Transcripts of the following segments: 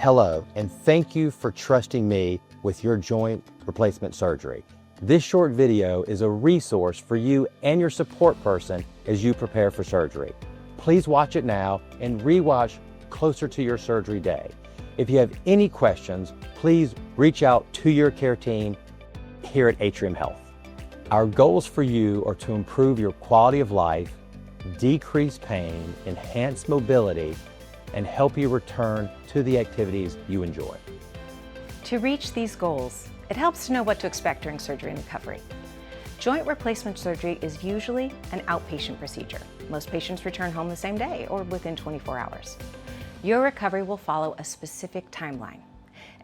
Hello, and thank you for trusting me with your joint replacement surgery. This short video is a resource for you and your support person as you prepare for surgery. Please watch it now and rewatch closer to your surgery day. If you have any questions, please reach out to your care team here at Atrium Health. Our goals for you are to improve your quality of life, decrease pain, enhance mobility, and help you return to the activities you enjoy. To reach these goals, it helps to know what to expect during surgery and recovery. Joint replacement surgery is usually an outpatient procedure. Most patients return home the same day or within 24 hours. Your recovery will follow a specific timeline.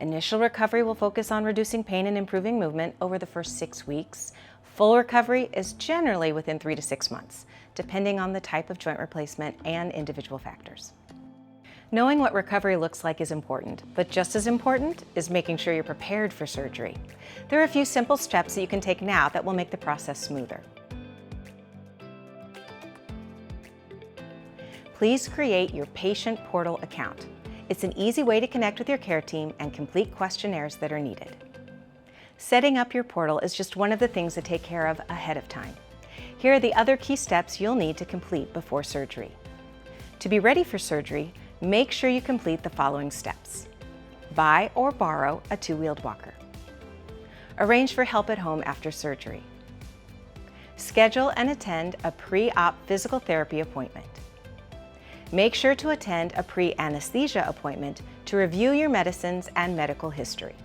Initial recovery will focus on reducing pain and improving movement over the first 6 weeks. Full recovery is generally within 3 to 6 months, depending on the type of joint replacement and individual factors. Knowing what recovery looks like is important, but just as important is making sure you're prepared for surgery. There are a few simple steps that you can take now that will make the process smoother. Please create your patient portal account. It's an easy way to connect with your care team and complete questionnaires that are needed. Setting up your portal is just one of the things to take care of ahead of time. Here are the other key steps you'll need to complete before surgery. To be ready for surgery, make sure you complete the following steps. Buy or borrow a two-wheeled walker. Arrange for help at home after surgery. Schedule and attend a pre-op physical therapy appointment. Make sure to attend a pre-anesthesia appointment to review your medicines and medical history.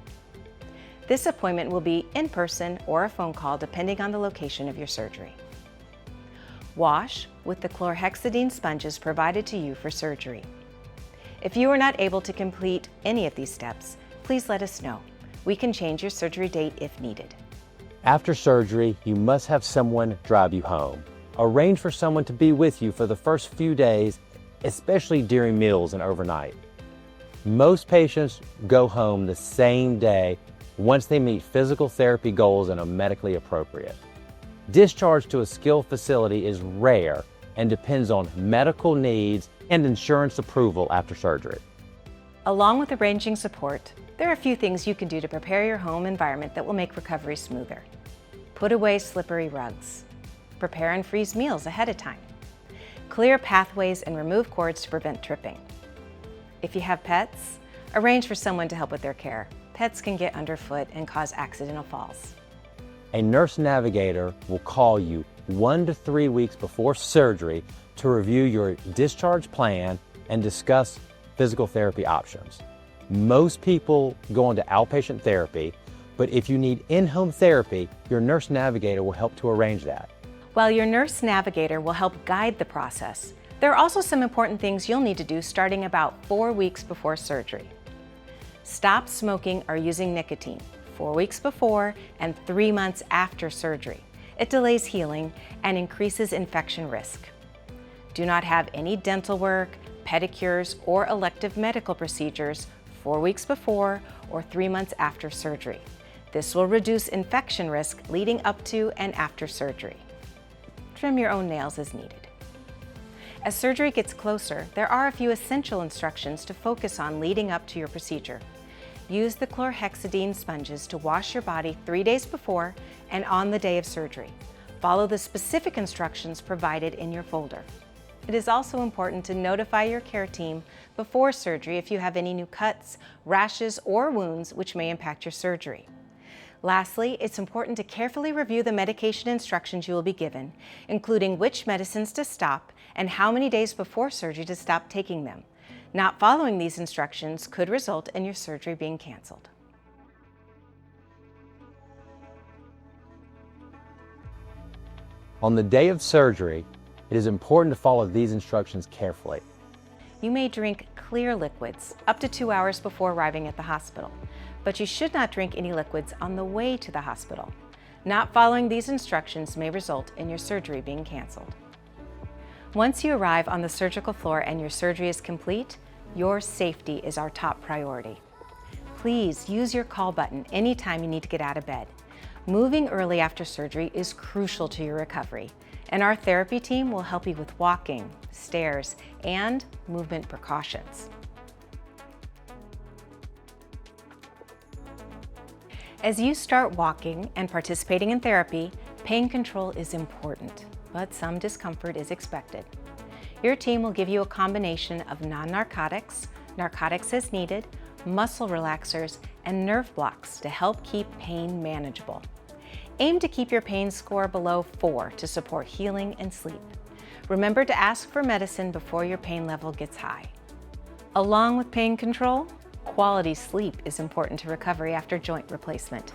This appointment will be in person or a phone call depending on the location of your surgery. Wash with the chlorhexidine sponges provided to you for surgery. If you are not able to complete any of these steps, please let us know. We can change your surgery date if needed. After surgery, you must have someone drive you home. Arrange for someone to be with you for the first few days, especially during meals and overnight. Most patients go home the same day once they meet physical therapy goals and are medically appropriate. Discharge to a skilled facility is rare and depends on medical needs and insurance approval after surgery. Along with arranging support, there are a few things you can do to prepare your home environment that will make recovery smoother. Put away slippery rugs. Prepare and freeze meals ahead of time. Clear pathways and remove cords to prevent tripping. If you have pets, arrange for someone to help with their care. Pets can get underfoot and cause accidental falls. A nurse navigator will call you 1 to 3 weeks before surgery to review your discharge plan and discuss physical therapy options. Most people go into outpatient therapy, but if you need in-home therapy, your nurse navigator will help to arrange that. While your nurse navigator will help guide the process, there are also some important things you'll need to do starting about 4 weeks before surgery. Stop smoking or using nicotine 4 weeks before and 3 months after surgery. It delays healing and increases infection risk. Do not have any dental work, pedicures, or elective medical procedures 4 weeks before or 3 months after surgery. This will reduce infection risk leading up to and after surgery. Trim your own nails as needed. As surgery gets closer, there are a few essential instructions to focus on leading up to your procedure. Use the chlorhexidine sponges to wash your body 3 days before and on the day of surgery. Follow the specific instructions provided in your folder. It is also important to notify your care team before surgery if you have any new cuts, rashes, or wounds which may impact your surgery. Lastly, it's important to carefully review the medication instructions you will be given, including which medicines to stop and how many days before surgery to stop taking them. Not following these instructions could result in your surgery being canceled. On the day of surgery, it is important to follow these instructions carefully. You may drink clear liquids up to 2 hours before arriving at the hospital, but you should not drink any liquids on the way to the hospital. Not following these instructions may result in your surgery being canceled. Once you arrive on the surgical floor and your surgery is complete, your safety is our top priority. Please use your call button anytime you need to get out of bed. Moving early after surgery is crucial to your recovery, and our therapy team will help you with walking, stairs, and movement precautions. As you start walking and participating in therapy, pain control is important, but some discomfort is expected. Your team will give you a combination of non-narcotics, narcotics as needed, muscle relaxers, and nerve blocks to help keep pain manageable. Aim to keep your pain score below 4 to support healing and sleep. Remember to ask for medicine before your pain level gets high. Along with pain control, quality sleep is important to recovery after joint replacement.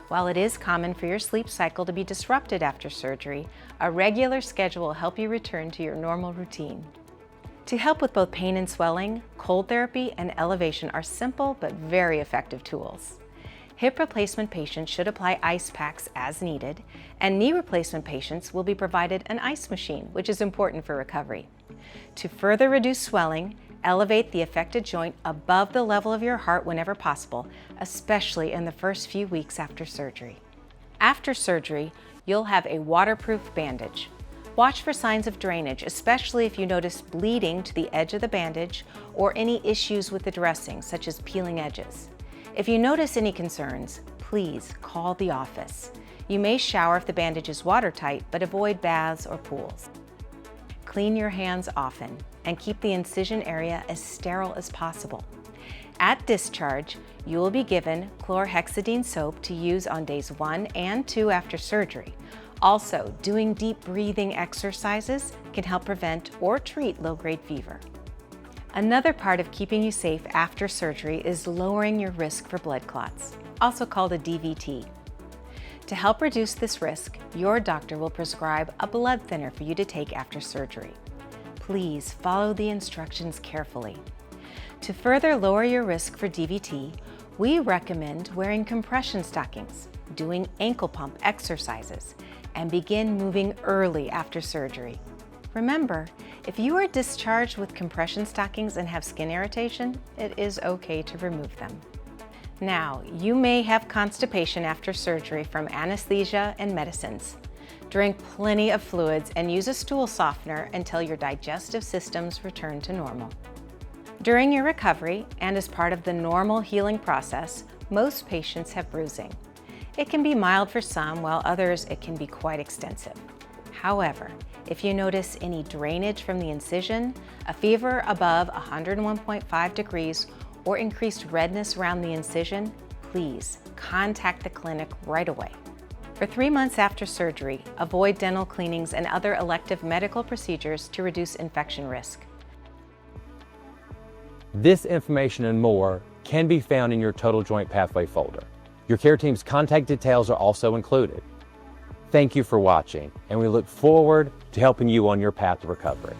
While it is common for your sleep cycle to be disrupted after surgery, a regular schedule will help you return to your normal routine. To help with both pain and swelling, cold therapy and elevation are simple but very effective tools. Hip replacement patients should apply ice packs as needed, and knee replacement patients will be provided an ice machine, which is important for recovery. To further reduce swelling, elevate the affected joint above the level of your heart whenever possible, especially in the first few weeks after surgery. After surgery, you'll have a waterproof bandage. Watch for signs of drainage, especially if you notice bleeding to the edge of the bandage or any issues with the dressing, such as peeling edges. If you notice any concerns, please call the office. You may shower if the bandage is watertight, but avoid baths or pools. Clean your hands often and keep the incision area as sterile as possible. At discharge, you will be given chlorhexidine soap to use on days 1 and 2 after surgery. Also, doing deep breathing exercises can help prevent or treat low-grade fever. Another part of keeping you safe after surgery is lowering your risk for blood clots, also called a DVT. To help reduce this risk, your doctor will prescribe a blood thinner for you to take after surgery. Please follow the instructions carefully. To further lower your risk for DVT, we recommend wearing compression stockings, doing ankle pump exercises, and begin moving early after surgery. Remember, if you are discharged with compression stockings and have skin irritation, it is okay to remove them. Now, you may have constipation after surgery from anesthesia and medicines. Drink plenty of fluids and use a stool softener until your digestive systems return to normal. During your recovery, and as part of the normal healing process, most patients have bruising. It can be mild for some, while others it can be quite extensive. However, if you notice any drainage from the incision, a fever above 101.5 degrees, or increased redness around the incision, please contact the clinic right away. For 3 months after surgery, avoid dental cleanings and other elective medical procedures to reduce infection risk. This information and more can be found in your Total Joint Pathway folder. Your care team's contact details are also included. Thank you for watching, and we look forward to helping you on your path to recovery.